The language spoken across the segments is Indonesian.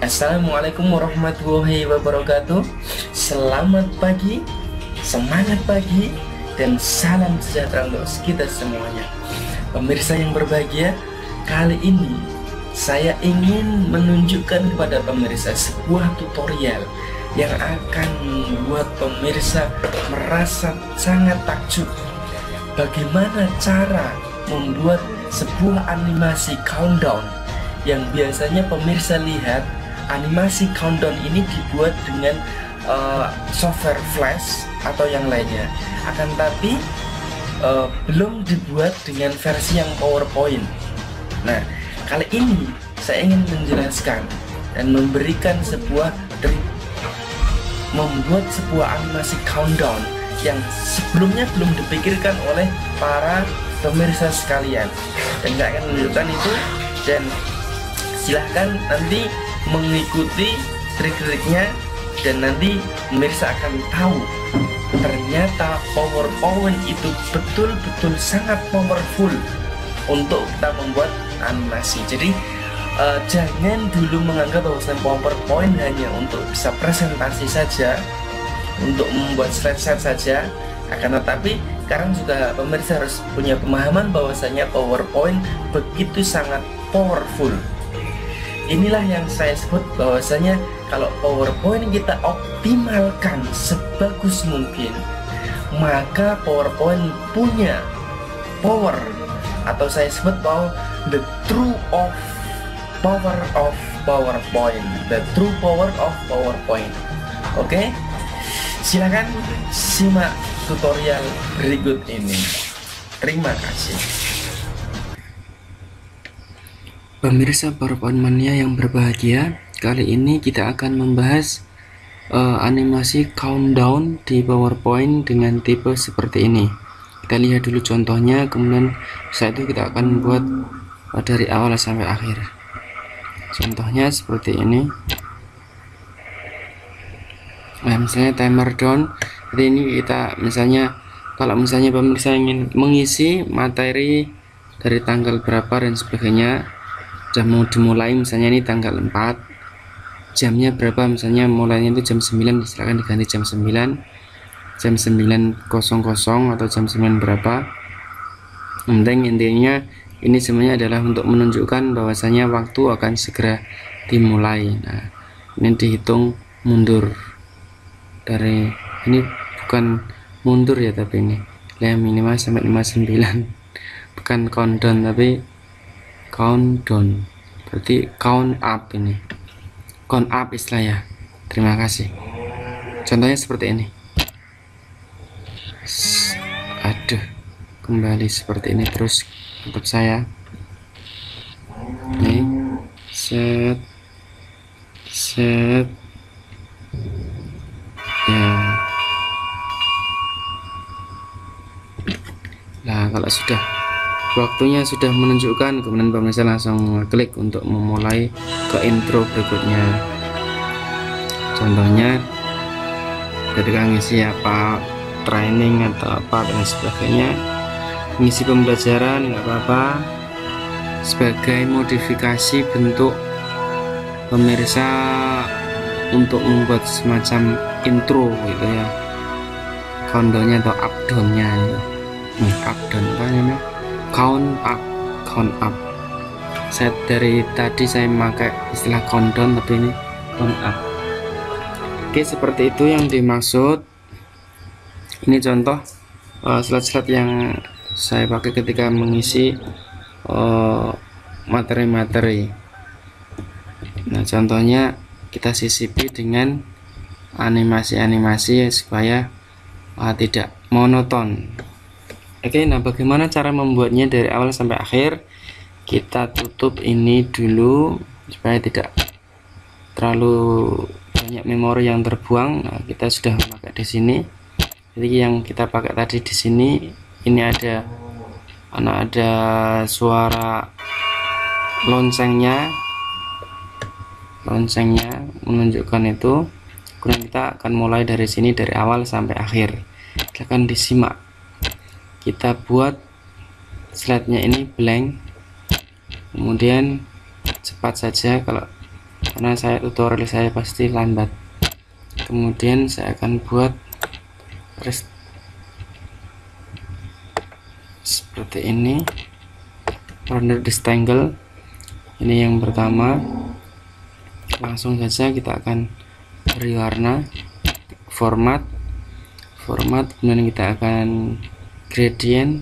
Assalamualaikum warahmatullahi wabarakatuh. Selamat pagi, semangat pagi, dan salam sejahtera untuk kita semuanya. Pemirsa yang berbahagia, kali ini saya ingin menunjukkan kepada pemirsa sebuah tutorial yang akan membuat pemirsa merasa sangat takjub. Bagaimana cara membuat sebuah animasi countdown yang biasanya pemirsa lihat. Animasi countdown ini dibuat dengan software flash atau yang lainnya, akan tapi belum dibuat dengan versi yang PowerPoint. Nah, kali ini saya ingin menjelaskan dan memberikan sebuah trik membuat sebuah animasi countdown yang sebelumnya belum dipikirkan oleh para pemirsa sekalian, dan saya akan menunjukkan itu, dan silahkan nanti mengikuti trik-triknya, dan nanti pemirsa akan tahu ternyata PowerPoint itu betul-betul sangat powerful untuk kita membuat animasi. Jadi jangan dulu menganggap bahwa PowerPoint hanya untuk bisa presentasi saja, untuk membuat slide-slide saja, akan tetapi sekarang juga pemirsa harus punya pemahaman bahwasanya PowerPoint begitu sangat powerful. Inilah yang saya sebut bahwasanya kalau PowerPoint kita optimalkan sebagus mungkin, maka PowerPoint punya power, atau saya sebut bahwa the true power of PowerPoint, the true power of PowerPoint. Oke, silakan simak tutorial berikut ini. Terima kasih. Pemirsa PowerPoint Mania yang berbahagia, kali ini kita akan membahas animasi countdown di PowerPoint dengan tipe seperti ini. Kita lihat dulu contohnya, kemudian setelah itu kita akan membuat dari awal sampai akhir. Contohnya seperti ini. Nah, misalnya timer down. Jadi ini kita misalnya, kalau misalnya pemirsa ingin mengisi materi dari tanggal berapa dan sebagainya, sudah mau dimulai, misalnya ini tanggal 4, jamnya berapa, misalnya mulainya itu jam 9, silakan diganti jam 9, jam 9.00 atau jam 9 berapa. Penting intinya ini semuanya adalah untuk menunjukkan bahwasanya waktu akan segera dimulai. Nah, ini dihitung mundur dari ini, bukan mundur ya, tapi ini ya minimal sampai 59, bukan countdown tapi countdown, berarti count up, ini count up istilah ya. Terima kasih. Contohnya seperti ini. Aduh, kembali seperti ini terus untuk saya. Ini set ya. Nah, kalau sudah waktunya sudah menunjukkan, kemudian pemirsa langsung klik untuk memulai ke intro berikutnya. Contohnya ketika ngisi apa, training atau apa dan sebagainya, ngisi pembelajaran nggak apa-apa, sebagai modifikasi bentuk pemirsa untuk membuat semacam intro gitu ya, countdownnya atau up downnya itu. Up down apa namanya, count up. Saya dari tadi saya memakai istilah countdown, tapi ini count up. Oke, seperti itu yang dimaksud. Ini contoh slide-slide yang saya pakai ketika mengisi materi-materi. Nah, contohnya kita sisipi dengan animasi-animasi supaya tidak monoton. Oke, nah bagaimana cara membuatnya dari awal sampai akhir? Kita tutup ini dulu supaya tidak terlalu banyak memori yang terbuang. Nah, kita sudah pakai di sini. Jadi yang kita pakai tadi di sini, ini ada suara loncengnya menunjukkan itu. Kemudian kita akan mulai dari sini dari awal sampai akhir. Silahkan disimak. Kita buat slide-nya ini blank, kemudian cepat saja kalau karena tutorial saya pasti lambat. Kemudian saya akan buat seperti ini, render disentangle. Ini yang pertama. Langsung saja kita akan beri warna, format, kemudian kita akan gradiennya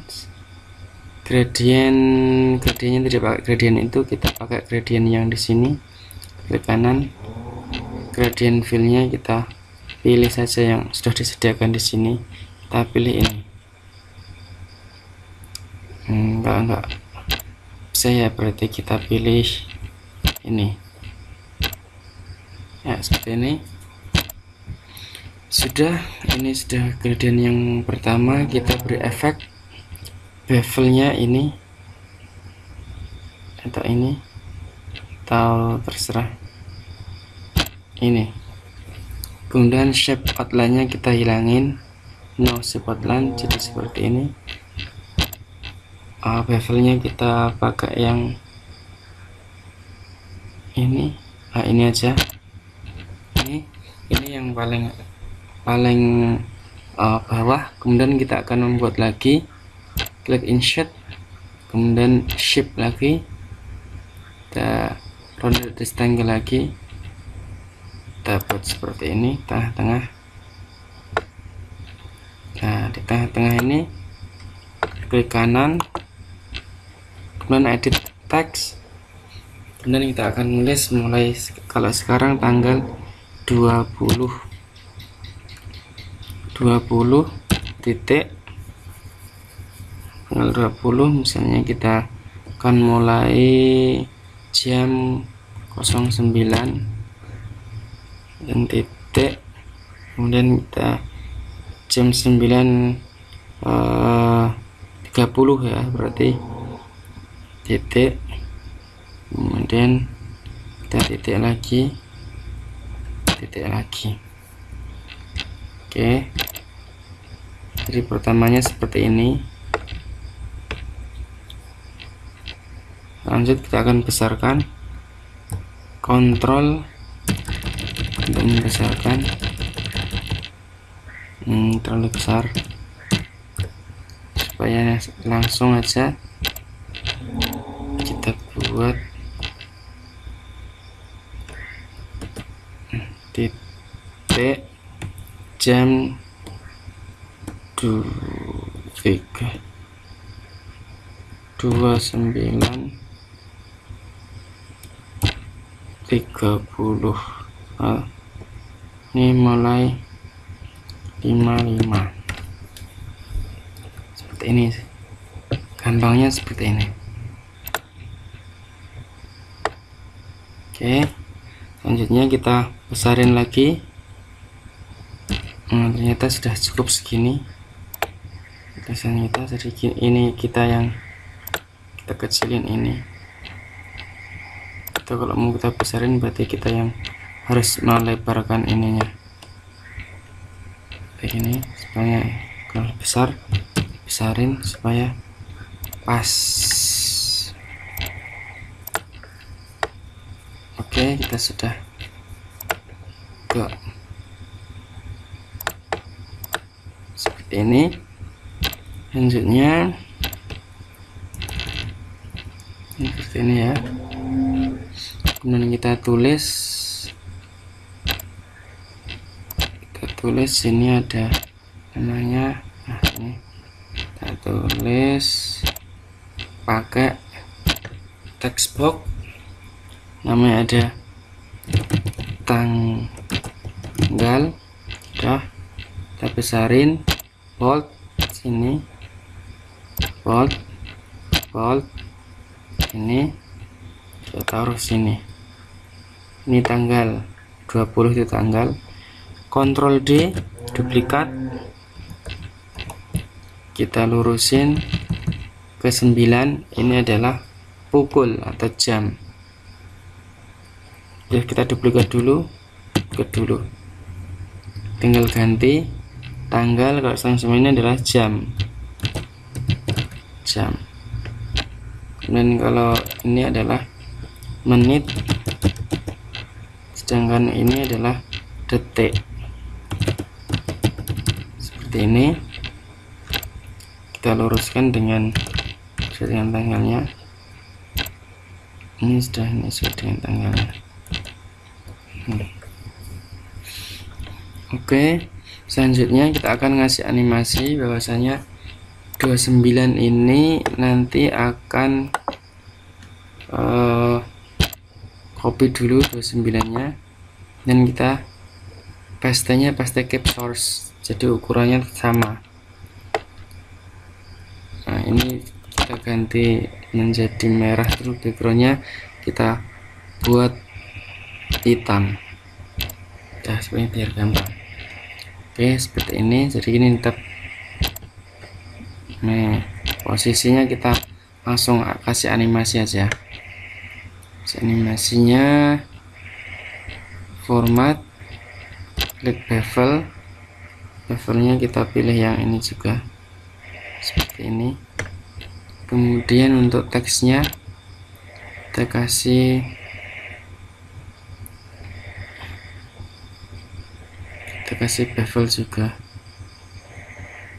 tidak pakai gradient, itu kita pakai gradient yang di sini. Klik kanan, gradient fill-nya kita pilih saja yang sudah disediakan di sini. Kita pilih ini. Enggak bisa ya, berarti kita pilih ini ya, seperti ini. Ini sudah gradient yang pertama. Kita beri efek bevelnya ini atau ini, atau terserah ini. Kemudian shape outline nya kita hilangin, no shape outline, jadi seperti ini. Bevelnya kita pakai yang ini, ini aja, ini yang paling bawah. Kemudian kita akan membuat lagi, klik insert, kemudian shift lagi, kita render disentangle lagi, kita buat seperti ini, tengah-tengah. Nah, di tengah-tengah ini klik kanan, kemudian edit text, kemudian kita akan nulis mulai, kalau sekarang tanggal 20 titik tanggal 20, misalnya kita akan mulai jam 09 dan titik, kemudian kita jam 9.30 ya, berarti titik, kemudian kita titik lagi. Oke, jadi pertamanya seperti ini. Lanjut kita akan besarkan, kontrol untuk membesarkan. Terlalu besar, supaya langsung aja kita buat titik jam 29.30. Ini mulai 55, seperti ini, gampangnya seperti ini. Oke, selanjutnya kita besarin lagi. Ternyata sudah cukup segini, kita jadi ini, kita kecilin ini. Kita kalau mau kita besarin, berarti kita yang harus melebarkan ininya kayak gini, supaya kalau besar, besarin supaya pas. Oke, kita sudah seperti ini. Selanjutnya seperti ini ya. Kemudian kita tulis ini ada namanya. Nah, ini kita tulis pakai text box, namanya ada tanggal. Udah, kita besarin, bold sini, bold ini, kita taruh sini. Ini tanggal 20, itu tanggal. Ctrl D, duplikat, kita lurusin ke 9. Ini adalah pukul atau jam. Jadi kita duplikat dulu, tinggal ganti tanggal. Kalau sama ini adalah jam. Kemudian kalau ini adalah menit, sedangkan ini adalah detik. Seperti ini. Kita luruskan dengan sesuai dengan tanggalnya. Ini sudah sesuai dengan tanggalnya. Oke, selanjutnya kita akan ngasih animasi bahwasanya 29 ini nanti akan copy dulu 29 nya dan kita paste cap source, jadi ukurannya sama. Nah, ini kita ganti menjadi merah, terus backgroundnya kita buat hitam. Nah, seperti biar gampang. Oke, seperti ini. Jadi ini tetap. Nah, posisinya kita langsung kasih animasi aja. Animasinya format, klik bevel. Bevelnya kita pilih yang ini juga. Seperti ini. Kemudian untuk teksnya kita kasih bevel juga,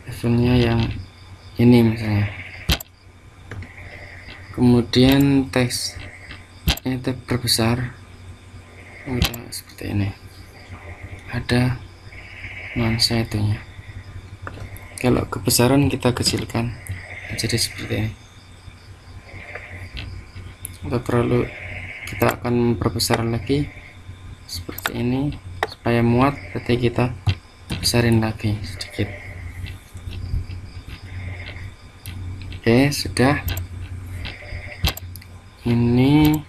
bevelnya yang ini misalnya. Kemudian teks ini kita perbesar, kita seperti ini, ada nuansa itunya. Kalau kebesaran kita kecilkan jadi seperti ini. Kita akan memperbesar lagi seperti ini supaya muat, berarti kita besarin lagi sedikit. Oke, sudah. Ini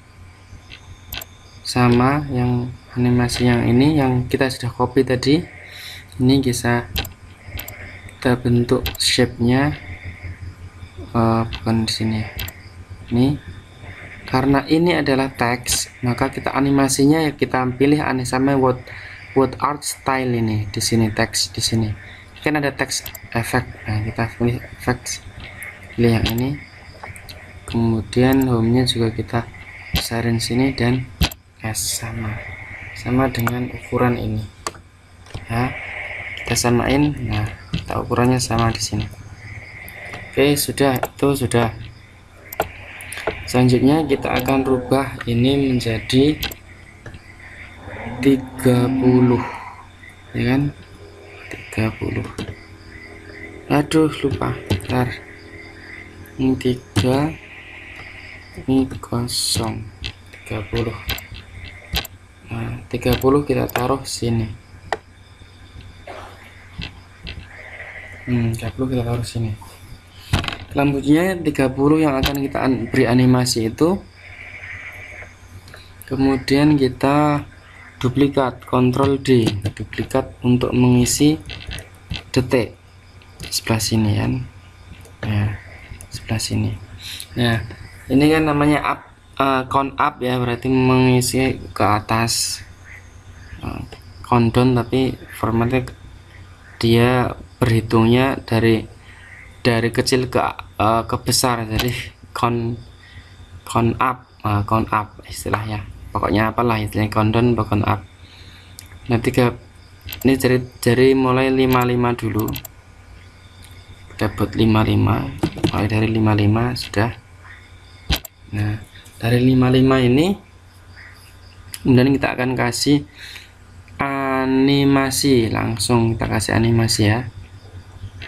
sama yang animasi yang ini yang kita sudah copy tadi. Ini kita bentuk shape-nya, bukan di sini. Ini karena ini adalah teks, maka kita animasinya ya kita pilih sama word art style. Ini di sini teks, di sini kan ada teks efek. Nah, kita pilih efek, pilih yang ini. Kemudian home-nya juga kita besarin sini dan sama dengan ukuran ini ya, kita samain. Nah, kita ukurannya sama di sini. Oke, sudah, itu sudah. Selanjutnya kita akan rubah ini menjadi 30 ya kan, 30. Aduh, lupa. Bentar. Ini 3, ini 0, 30. Nah, 30 kita taruh sini. 30 kita taruh sini. Selanjutnya 30 yang akan kita beri animasi itu. Kemudian kita duplikat, Ctrl D, duplikat untuk mengisi detik sebelah sini kan. Nah, sebelah sini. Nah, ini kan namanya up, count up ya, berarti mengisi ke atas. Countdown tapi formatnya dia berhitungnya dari kecil ke besar, jadi count up istilahnya. Pokoknya apalah istilahnya, countdown count up. Nanti ini dari mulai 55 dulu. Kita buat 55, mulai dari 55 sudah. Nah, dari 55 ini kemudian kita akan kasih animasi, langsung kita kasih animasi ya,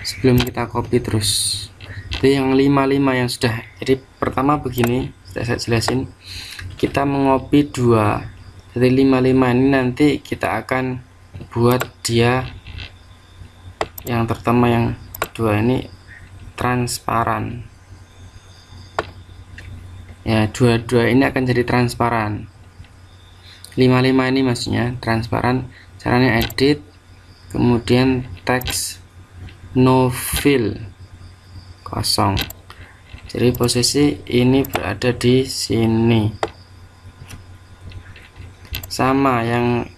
sebelum kita copy terus. Jadi yang 55 yang sudah, jadi pertama begini, sudah saya jelasin, kita mengopi 2. Jadi 55 ini nanti kita akan buat dia yang pertama, yang kedua ini transparan ya, dua-dua ini akan jadi transparan. 55 ini maksudnya transparan. Caranya edit, kemudian teks no fill, kosong. Jadi posisi ini berada di sini. Sama yang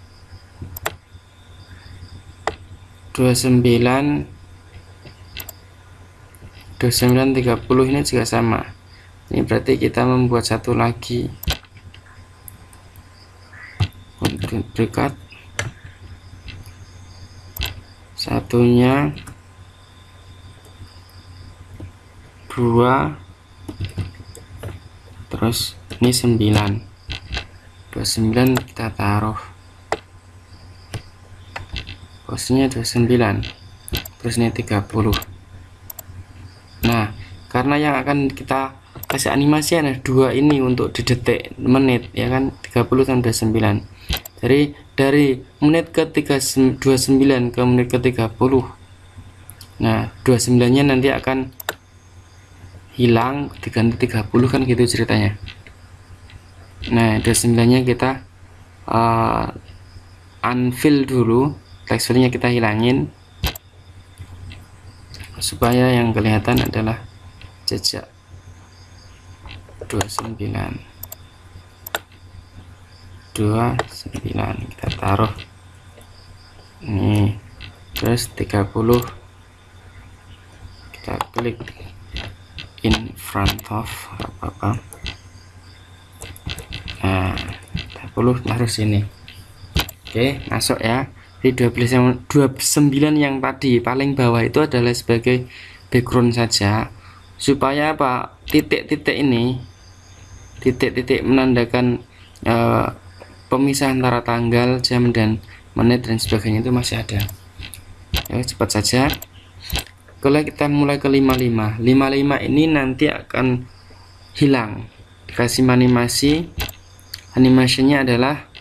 29 30 ini juga sama. Ini berarti kita membuat satu lagi. duplikat, satunya 2, terus ini 9, 29 kita taruh posisinya 29, terus ini 30. Nah, karena yang akan kita kasih animasi ada 2 ini untuk di detik menit ya kan, 30 dan 29. Jadi dari menit ke 29 ke menit ke 30. Nah, 29 nya nanti akan hilang diganti 30 kan gitu ceritanya. Nah, 29 nya kita unfill dulu, teksturnya kita hilangin supaya yang kelihatan adalah jejak 29 kita taruh ini, terus 30 kita klik in front of apa-apa. Nah, 30 taruh sini. Oke, masuk ya. Di 29 yang tadi paling bawah itu adalah sebagai background saja, supaya apa, titik-titik ini, titik-titik menandakan pemisah antara tanggal, jam, dan menit dan sebagainya itu masih ada ya. Cepat saja. Kalau kita mulai ke 55 ini nanti akan hilang, dikasih animasi. Animasinya adalah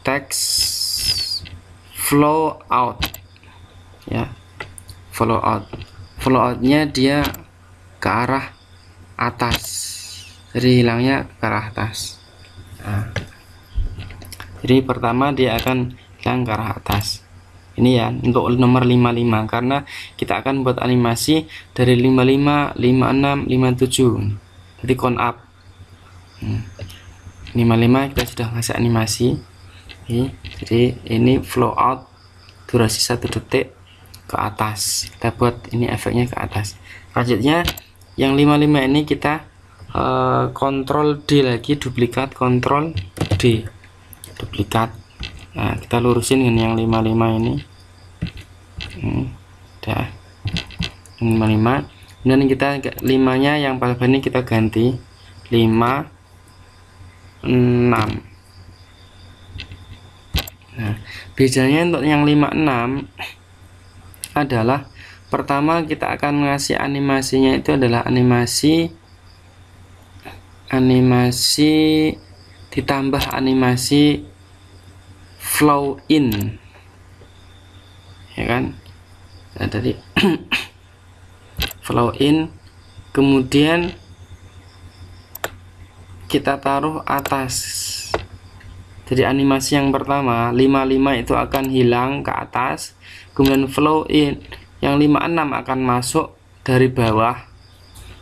text flow out ya, flow outnya dia ke arah atas, jadi hilangnya ke arah atas. Nah, jadi pertama dia akan hilang ke arah atas ini ya, untuk nomor 55, karena kita akan buat animasi dari 55, 56, 57, jadi count up. 55 kita sudah ngasih animasi. Jadi ini flow out durasi 1 detik ke atas, kita buat ini efeknya ke atas. Selanjutnya yang 55 ini kita Ctrl D lagi, duplikat, Ctrl D, duplikat. Nah, kita lurusin dengan yang 55 ini. Udah 55. Kemudian kita 5 nya yang pada ini kita ganti 5 6. Nah, bedanya untuk yang 56 adalah pertama kita akan ngasih animasinya itu adalah animasi ditambah animasi flow in ya kan. Nah, tadi flow in, kemudian kita taruh atas. Jadi animasi yang pertama 55 itu akan hilang ke atas, kemudian flow in yang 56 akan masuk dari bawah.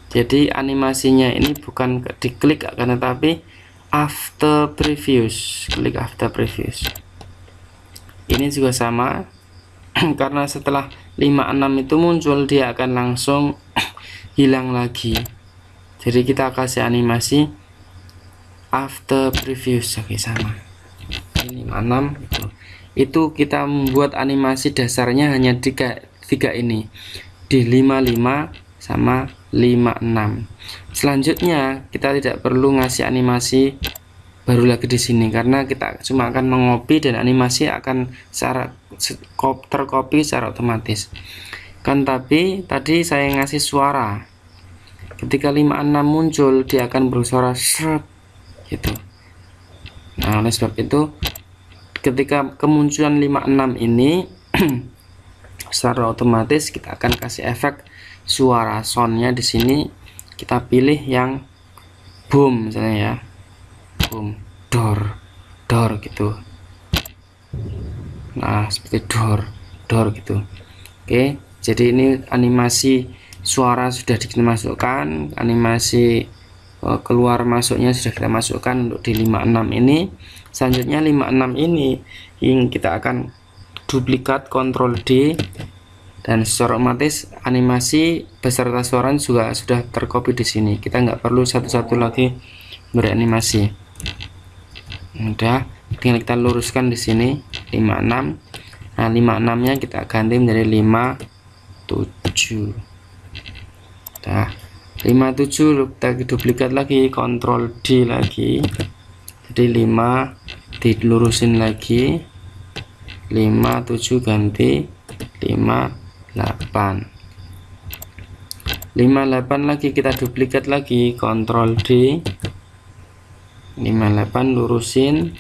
Jadi animasinya ini bukan diklik akan tetapi after previous, klik after previous. Ini juga sama karena setelah 56 itu muncul dia akan langsung hilang lagi. Jadi kita kasih animasi after previous. Oke, sama. Ini 56 itu kita membuat animasi dasarnya hanya tiga ini di 55 sama 56. Selanjutnya kita tidak perlu ngasih animasi baru lagi di sini karena kita cuma akan mengopi dan animasi akan secara terkopi secara otomatis kan. Tapi tadi saya ngasih suara, ketika 56 muncul dia akan bersuara seret gitu. Nah, oleh sebab itu ketika kemunculan 56 ini secara otomatis kita akan kasih efek suara soundnya di sini. Kita pilih yang boom misalnya ya, boom, door gitu. Nah, seperti door gitu. Oke, jadi ini animasi suara sudah kita masukkan, animasi keluar masuknya sudah kita masukkan untuk di 56 ini. Selanjutnya 56 ini yang kita akan duplikat, Ctrl D, dan secara otomatis animasi beserta suara juga sudah tercopy di sini. Kita nggak perlu satu-satu lagi beranimasi. Udah, tinggal kita luruskan di sini 56. Nah 56 nya kita ganti menjadi 57. Nah 57 kita duplikat lagi, Ctrl D lagi, jadi 5 dilurusin lagi, 57 ganti 58. 58 lagi kita duplikat lagi, Ctrl D, 58 lurusin,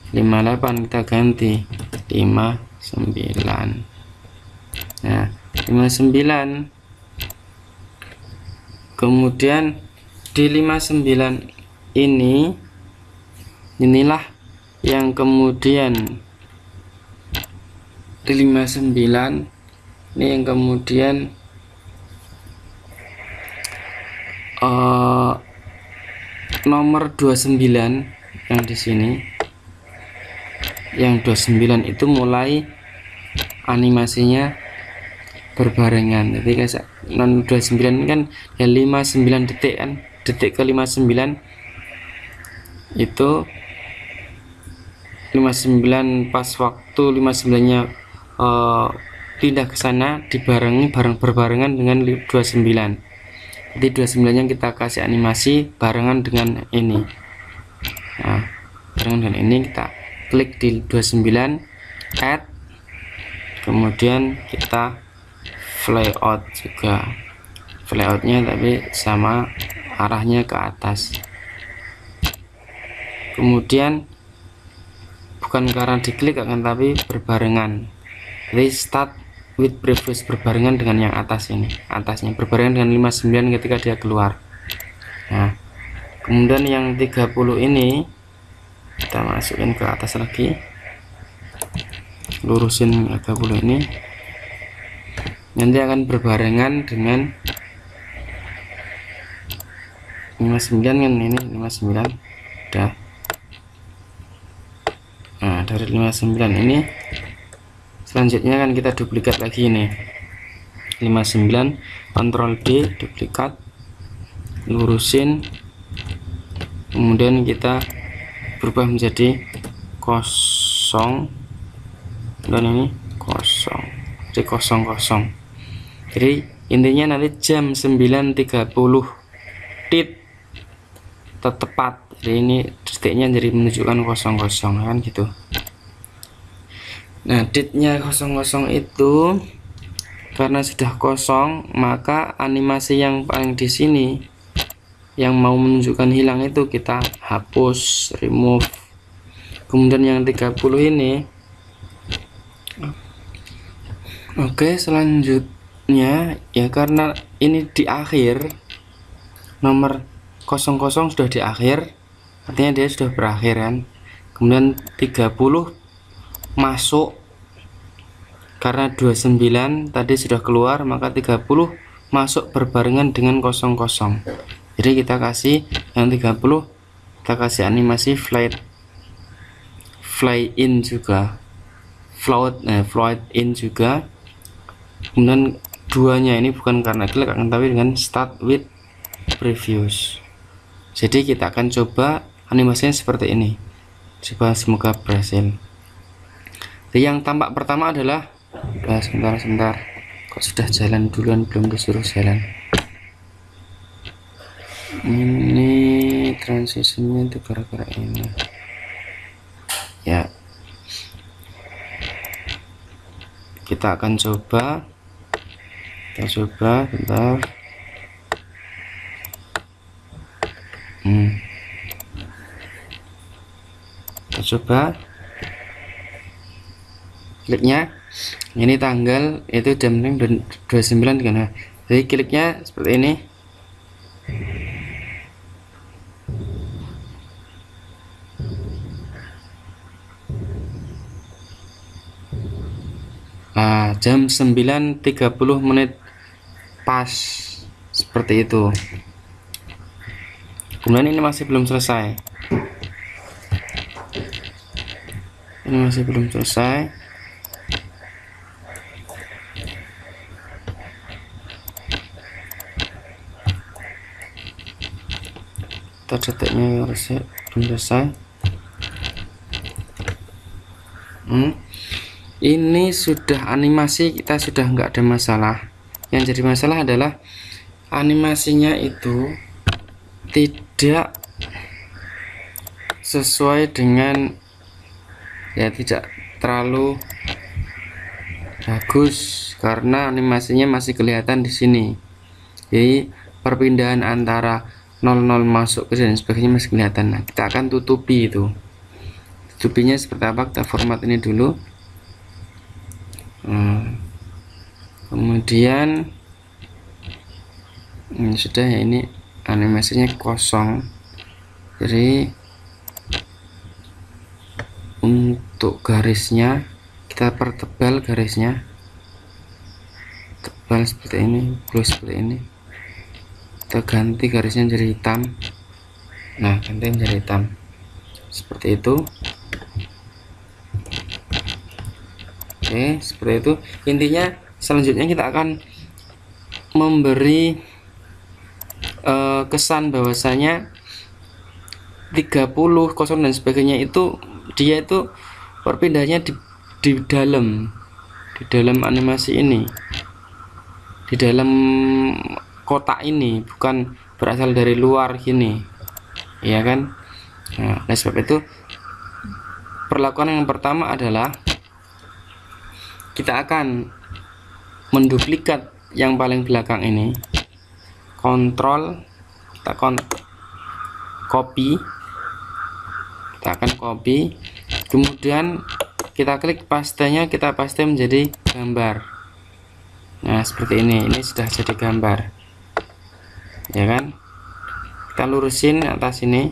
58 kita ganti 59. Nah 59, kemudian di 59 inilah yang kemudian di 59 ini yang kemudian nomor 29 yang di sini, yang 29 itu mulai animasinya berbarengan. Jadi guys, non 29 kan ya 59 detik kan, detik ke 59 itu 59 pas waktu 59 nya pindah ke sana dibarengi berbarengan dengan 29. Jadi 29 nya kita kasih animasi barengan dengan ini. Nah barengan dengan ini kita klik di 29, add, kemudian kita flyout juga, flyoutnya tapi sama arahnya ke atas, kemudian bukan karena diklik akan tapi berbarengan. Jadi start with previous berbarengan dengan yang atas ini, atasnya berbarengan dengan 59 ketika dia keluar. Nah kemudian yang 30 ini kita masukin ke atas lagi, lurusin 30 ini, nanti akan berbarengan dengan 59 kan, ini 59 udah. Nah dari 59 ini selanjutnya kan kita duplikat lagi ini 59, Ctrl D, duplikat, lurusin, kemudian kita berubah menjadi 0 dan ini 0, jadi 00. Jadi intinya nanti jam 9.30 tit tepat, jadi ini detiknya jadi menunjukkan 00 kan gitu. Nah ditnya 00 itu karena sudah kosong, maka animasi yang paling di sini yang mau menunjukkan hilang itu kita hapus, remove. Kemudian yang 30 ini, oke, selanjutnya ya karena ini di akhir, nomor 00 sudah di akhir, artinya dia sudah berakhir kan. Kemudian 30 masuk, karena 29 tadi sudah keluar, maka 30 masuk berbarengan dengan 00. Jadi kita kasih yang 30, kita kasih animasi fly in juga, float in juga. Kemudian duanya ini bukan karena klik akan tapi dengan start with previous. Jadi kita akan coba animasinya seperti ini, coba, semoga berhasil. Jadi yang tampak pertama adalah sebentar, kok sudah jalan duluan, belum disuruh jalan. Ini transisinya itu gara-gara ini ya. Kita akan coba, bentar. Kita coba kliknya, ini tanggal itu jam 29 kan. Jadi kliknya seperti ini. Nah, jam 9.30 pas seperti itu. Kemudian ini masih belum selesai. Kita daftar detiknya harusnya belum selesai. Ini sudah animasi, kita sudah nggak ada masalah. Yang jadi masalah adalah animasinya itu tidak sesuai dengan, ya tidak terlalu bagus karena animasinya masih kelihatan di sini. Jadi perpindahan antara 00 masuk ke dan sebagainya masih kelihatan. Nah, kita akan tutupi itu. Tutupinya seperti apa? Kita format ini dulu. Kemudian ini sudah ya, ini animasinya kosong. Jadi untuk garisnya kita pertebal, garisnya tebal seperti ini, blue seperti ini. Kita ganti garisnya jadi hitam. Nah, ganti menjadi hitam seperti itu. Oke, seperti itu. Intinya selanjutnya kita akan memberi kesan bahwasanya 30, kosong dan sebagainya itu dia itu perpindahannya di dalam animasi ini, di dalam kotak ini, bukan berasal dari luar gini, ya kan? Nah, oleh sebab itu perlakuan yang pertama adalah kita akan menduplikat yang paling belakang ini, kontrol, kita copy, kita akan copy, kemudian kita klik pastenya, kita paste menjadi gambar. Nah, seperti ini sudah jadi gambar, ya kan? Kita lurusin atas ini.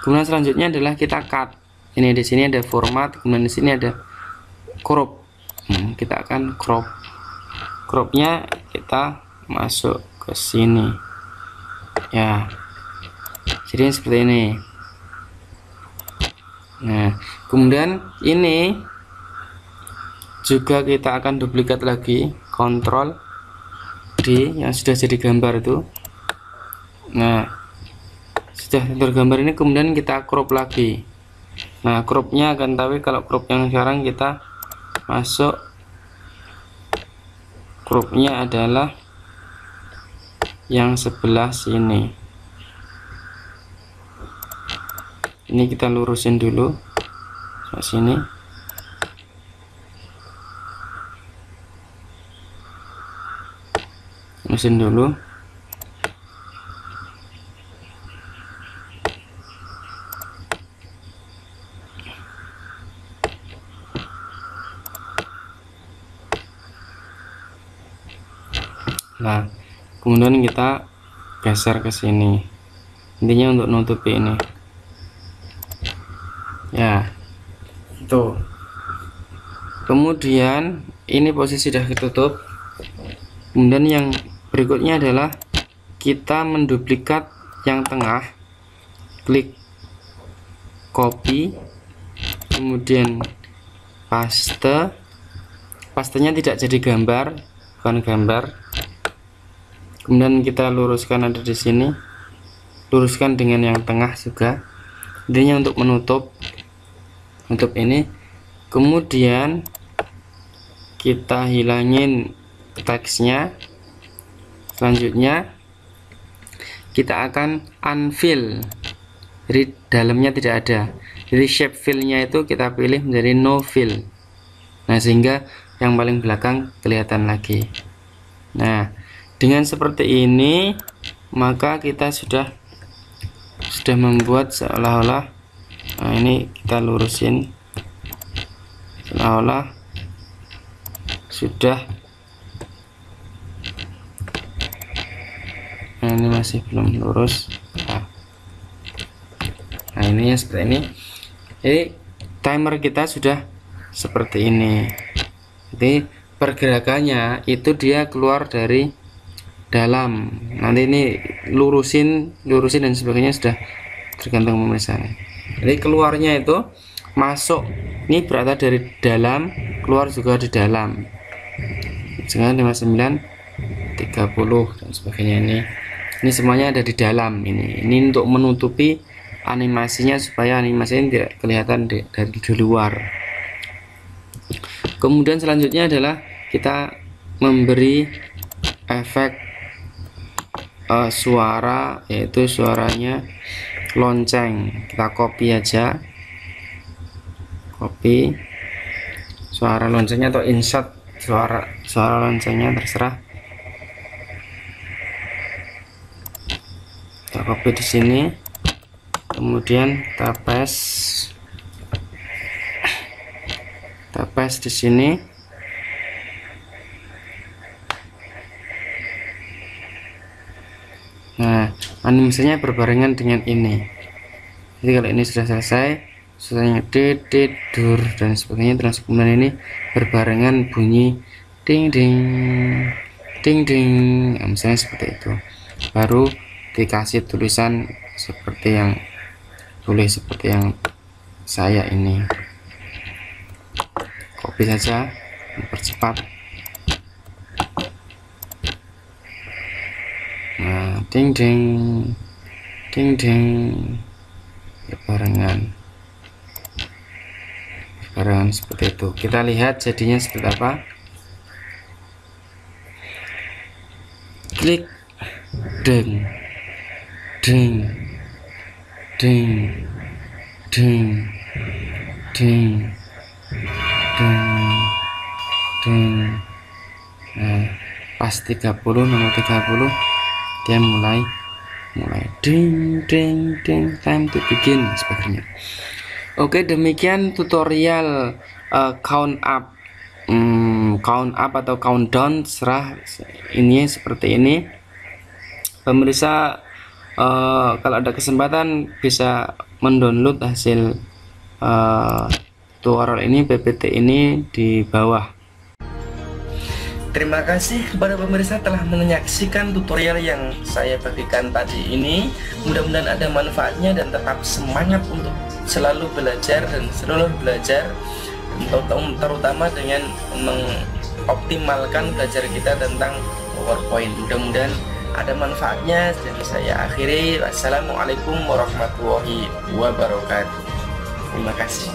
Kemudian selanjutnya adalah kita cut. Ini di sini ada format, kemudian di sini ada crop. Kita akan cropnya kita masuk ke sini, ya. Jadi seperti ini. Nah, kemudian ini juga kita akan duplikat lagi, Ctrl D yang sudah jadi gambar itu. Nah, sudah tergambar ini, kemudian kita crop lagi. Nah, cropnya akan tahu kalau crop yang sekarang kita masuk, cropnya adalah yang sebelah sini. Ini kita lurusin dulu ke sini. Lurusin dulu. Nah, kemudian kita geser ke sini. Intinya untuk nutupi ini. Ya, itu. Kemudian ini posisi sudah ditutup. Kemudian yang berikutnya adalah kita menduplikat yang tengah. Klik copy, kemudian paste. Pastenya tidak jadi gambar, bukan gambar. Kemudian kita luruskan, ada di sini. Luruskan dengan yang tengah juga. Intinya untuk menutup ini. Kemudian kita hilangin teksnya. Selanjutnya kita akan unfill, jadi dalamnya tidak ada. Jadi shape fill-nya itu kita pilih menjadi no fill. Nah, sehingga yang paling belakang kelihatan lagi. Nah, dengan seperti ini maka kita sudah membuat seolah-olah, nah ini kita lurusin, seolah-olah sudah. Nah, ini masih belum lurus. Nah, ini ya seperti ini. Jadi timer kita sudah seperti ini. Jadi pergerakannya itu dia keluar dari dalam. Nanti ini lurusin dan sebagainya sudah tergantung pemirsa. Jadi keluarnya itu masuk, ini berada dari dalam, keluar juga di dalam. Jangan 59, 30 dan sebagainya ini. Ini semuanya ada di dalam ini untuk menutupi animasinya supaya animasinya tidak kelihatan dari di luar. Kemudian selanjutnya adalah kita memberi efek suara, yaitu suaranya lonceng. Kita copy aja, copy suara loncengnya atau insert suara loncengnya, terserah. Kita copy di sini, kemudian kita paste di sini. Nah, animasinya berbarengan dengan ini. Jadi kalau ini sudah selesai, suaranya dur dan sebagainya, terus kemudian ini berbarengan bunyi ding ding ding ding, misalnya seperti itu. Baru dikasih tulisan seperti yang saya ini. Copy saja, mempercepat. Nah, ding ding ding ding, berbarengan seperti itu. Kita lihat jadinya seperti apa. Klik, ding ding ding ding ding ding. Nah, pas 30, nomor 30 dia mulai ding ding ding, time to begin, sebagainya. Oke, demikian tutorial count up atau countdown, serah ini seperti ini. Pemirsa, kalau ada kesempatan bisa mendownload hasil tutorial ini, PPT ini di bawah. Terima kasih kepada pemirsa telah menyaksikan tutorial yang saya bagikan tadi ini. Mudah-mudahan ada manfaatnya dan tetap semangat untuk selalu belajar terutama dengan mengoptimalkan belajar kita tentang PowerPoint. Mudah-mudahan ada manfaatnya, dan saya akhiri. Wassalamualaikum warahmatullahi wabarakatuh. Terima kasih.